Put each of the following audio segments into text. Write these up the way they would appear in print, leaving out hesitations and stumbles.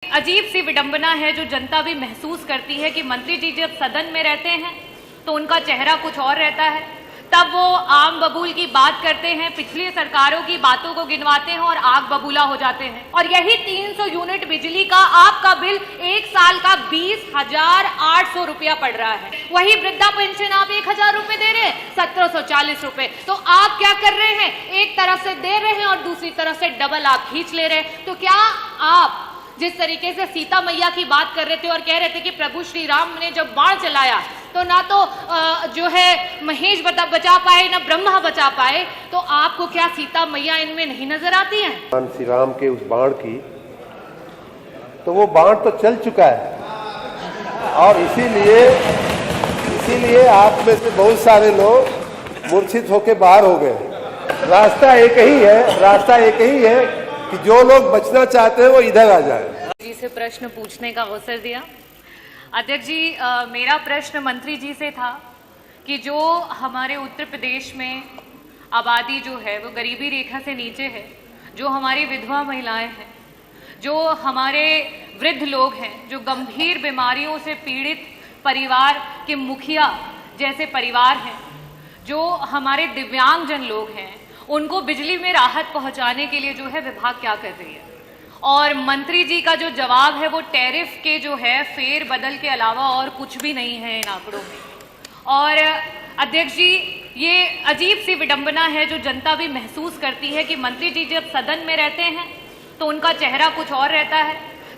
अजीब सी विडंबना है जो जनता भी महसूस करती है कि मंत्री जी जब सदन में रहते हैं तो उनका चेहरा कुछ और रहता है, तब वो आम बबूल की बात करते हैं, पिछली सरकारों की बातों को गिनवाते हैं और आग बबूला हो जाते हैं। और यही 300 यूनिट बिजली का आपका बिल एक साल का 20,800 रुपया पड़ रहा है। वही वृद्धा पेंशन आप 1,000 रुपए दे रहे हैं, 1740 रुपए। तो आप क्या कर रहे हैं, एक तरफ से दे रहे हैं और दूसरी तरफ से डबल आप खींच ले रहे हैं। तो क्या आप जिस तरीके से सीता मैया की बात कर रहे थे और कह रहे थे कि प्रभु श्री राम ने जब बाण चलाया तो ना तो जो है महेश बचा पाए ना ब्रह्मा बचा पाए, तो आपको क्या सीता मैया इनमें नहीं नजर आती हैं? भगवान श्री राम के उस बाण की, तो वो बाण तो चल चुका है और इसीलिए आप में से बहुत सारे लोग मूर्छित होकर बाहर हो गए। रास्ता एक ही है कि जो लोग बचना चाहते हैं वो इधर आ जाए। जी से प्रश्न पूछने का अवसर दिया। अध्यक्ष जी, मेरा प्रश्न मंत्री जी से था कि जो हमारे उत्तर प्रदेश में आबादी जो है वो गरीबी रेखा से नीचे है, जो हमारी विधवा महिलाएं हैं, जो हमारे वृद्ध लोग हैं, जो गंभीर बीमारियों से पीड़ित परिवार के मुखिया जैसे परिवार हैं, जो हमारे दिव्यांगजन लोग हैं, उनको बिजली में राहत पहुंचाने के लिए जो है विभाग क्या कर रही है? और मंत्री जी का जो जवाब है वो टैरिफ के जो है फेर बदल के अलावा और कुछ भी नहीं है इन आंकड़ों में। और अध्यक्ष जी, ये अजीब सी विडंबना है जो जनता भी महसूस करती है कि मंत्री जी जब सदन में रहते हैं तो उनका चेहरा कुछ और रहता है,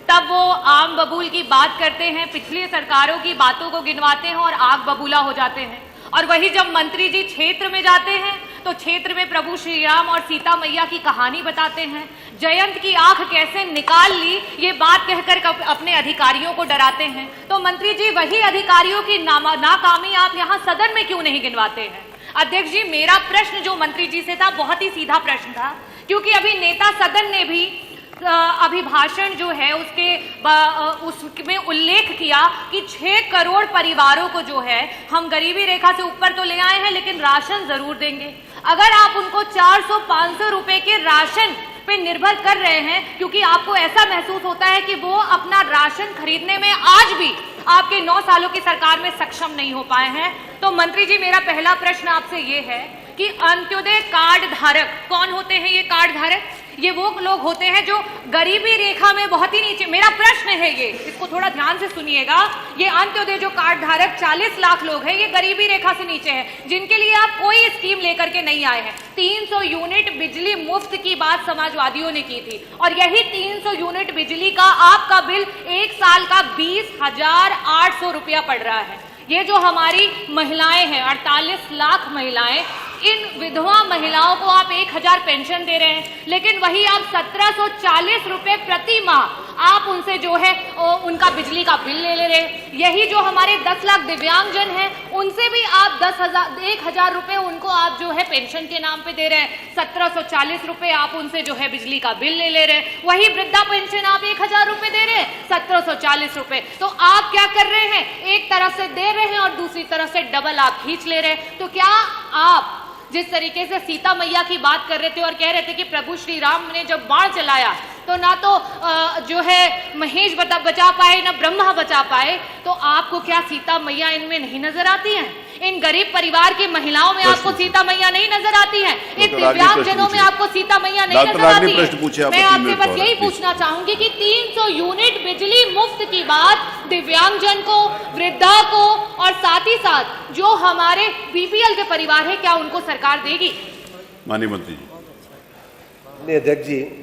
तब वो आम बबूल की बात करते हैं, पिछली सरकारों की बातों को गिनवाते हैं और आग बबूला हो जाते हैं। और वही जब मंत्री जी क्षेत्र में जाते हैं तो क्षेत्र में प्रभु श्री राम और सीता मैया की कहानी बताते हैं, जयंत की आंख कैसे निकाल ली ये बात कहकर अपने अधिकारियों को डराते हैं। तो मंत्री जी, वही अधिकारियों की नाकामी आप यहाँ सदन में क्यों नहीं गिनवाते हैं? अध्यक्ष जी, मेरा प्रश्न जो मंत्री जी से था बहुत ही सीधा प्रश्न था, क्योंकि अभी नेता सदन ने भी अभिभाषण जो है उसमें उल्लेख किया कि 6 करोड़ परिवारों को जो है हम गरीबी रेखा से ऊपर तो ले आए हैं लेकिन राशन जरूर देंगे। अगर आप उनको 400-500 रुपए के राशन पे निर्भर कर रहे हैं, क्योंकि आपको ऐसा महसूस होता है कि वो अपना राशन खरीदने में आज भी आपके 9 सालों की सरकार में सक्षम नहीं हो पाए हैं, तो मंत्री जी मेरा पहला प्रश्न आपसे ये है कि अंत्योदय कार्ड धारक कौन होते हैं? ये कार्ड धारक ये वो लोग होते हैं जो गरीबी रेखा में बहुत ही नीचे। मेरा प्रश्न है ये, इसको थोड़ा ध्यान से सुनिएगा। ये अंत्योदय जो कार्ड धारक 40 लाख लोग हैं, ये गरीबी रेखा से नीचे हैं, जिनके लिए आप कोई स्कीम लेकर के नहीं आए हैं। 300 यूनिट बिजली मुफ्त की बात समाजवादियों ने की थी और यही 300 यूनिट बिजली का आपका बिल एक साल का 20,800 रुपया पड़ रहा है। ये जो हमारी महिलाएं हैं, 48 लाख महिलाएं, इन विधवा महिलाओं को आप 1,000 पेंशन दे रहे हैं, लेकिन वही आप 1740 रुपए प्रति माह आप उनसे जो है उनका बिजली का बिल ले रहे हैं। यही जो हमारे 10 लाख दिव्यांगजन हैं, उनसे भी आप 1,000 रुपए उनको आप जो है पेंशन के नाम पे दे रहे हैं, 1740 रुपए आप उनसे जो है बिजली का बिल ले रहे हैं। वही वृद्धा पेंशन आप 1,000 रुपए दे रहे हैं, 1740 रुपए। तो आप क्या कर रहे हैं, एक तरफ से दे रहे हैं और दूसरी तरफ से डबल आप खींच ले रहे हैं। तो क्या आप जिस तरीके से सीता मैया की बात कर रहे थे और कह रहे थे कि प्रभु श्री राम ने जब बाण चलाया तो ना तो जो है महेश बचा पाए ना ब्रह्मा बचा पाए, तो आपको क्या सीता मैया इनमें नहीं नजर आती हैं? इन गरीब परिवार की महिलाओं में आपको सीता मैया नहीं नजर आती है? इन दिव्यांगजनों में आपको सीता मैया नहीं नजर आती है? मैं आपसे बस यही पूछना चाहूंगी कि 300 यूनिट बिजली मुफ्त की बात दिव्यांगजन को, वृद्धा को और साथ ही साथ जो हमारे बीपीएल के परिवार है, क्या उनको सरकार देगी? माननीय मंत्री जी। अध्यक्ष जी,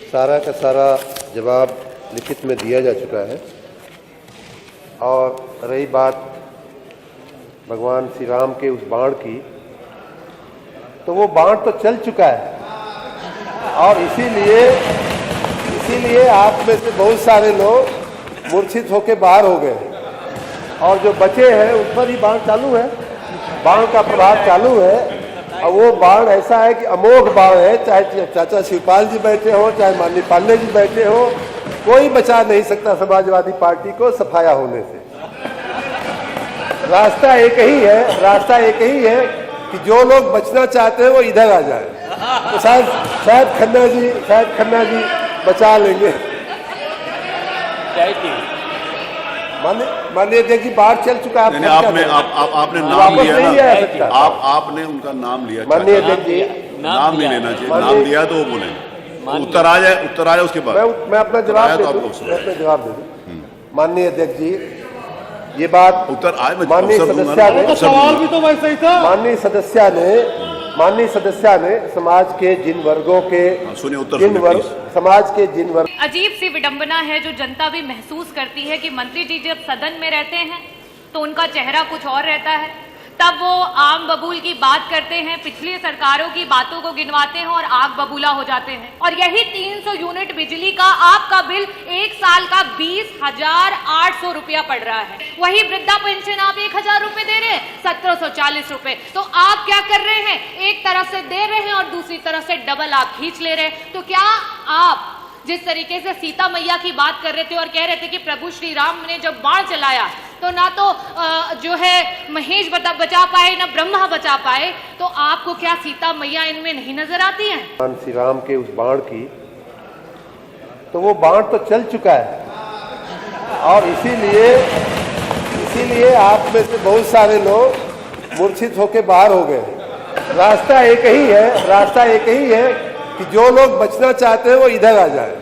सारा का सारा जवाब लिखित में दिया जा चुका है। और रही बात भगवान श्री राम के उस बाण की, तो वो बाण तो चल चुका है और इसीलिए आप में से बहुत सारे लोग मूर्छित होकर बाहर हो गए और जो बचे हैं उस पर ही बाण चालू है, बाण का प्रभाव चालू है। और वो बाण ऐसा है कि अमोघ बाण है, चाहे चाचा शिवपाल जी बैठे हो, चाहे माननीय पांडे जी बैठे हो, कोई बचा नहीं सकता समाजवादी पार्टी को सफाया होने से। रास्ता एक ही है कि जो लोग बचना चाहते हैं वो इधर आ जाए। तो शायद खन्ना जी बचा लेंगे। माननीय अध्यक्ष जी, बाढ़ चल चुका है। नहीं, आपने नाम वापस लिया नहीं लिया जा ना, सकता। आपने उनका नाम लिया। माननीय अध्यक्ष जी, नाम नहीं लेना चाहिए, नाम लिया तो वो बोलेंगे। उत्तर आ जाए उसके बाद मैं अपना जवाब दे दूं। माननीय अध्यक्ष जी, ये बात उत्तर आए, मैं माननीय अवसर दूंगा सदस्या ना, ने, अवसर सवाल दूंगा। भी तो वैसे ही था। माननीय सदस्या ने समाज के जिन वर्गों के सुनिए उत्तर जिन सुनिए, वर्ग please। समाज के जिन वर्ग अजीब सी विडंबना है जो जनता भी महसूस करती है कि मंत्री जी जब सदन में रहते हैं तो उनका चेहरा कुछ और रहता है, तब वो आम बबूल की बात करते हैं, पिछली सरकारों की बातों को गिनवाते हैं और आग बबूला हो जाते हैं। और यही 300 यूनिट बिजली का आपका बिल एक साल का 20,800 रुपया पड़ रहा है। वही वृद्धा पेंशन आप 1,000 रुपए दे रहे हैं, 1,740 रुपए। तो आप क्या कर रहे हैं, एक तरफ से दे रहे हैं और दूसरी तरफ से डबल आप खींच ले रहे हैं। तो क्या आप जिस तरीके से सीता मैया की बात कर रहे थे और कह रहे थे कि प्रभु श्री राम ने जब बाण चलाया तो ना तो जो है महेश बचा पाए ना ब्रह्मा बचा पाए, तो आपको क्या सीता मैया इनमें नहीं नजर आती हैं? भगवान श्री राम के उस बाण की, तो वो बाण तो चल चुका है और इसीलिए आप में से बहुत सारे लोग मूर्छित होकर बाहर हो गए। रास्ता एक ही है कि जो लोग बचना चाहते हैं वो इधर आ जाए।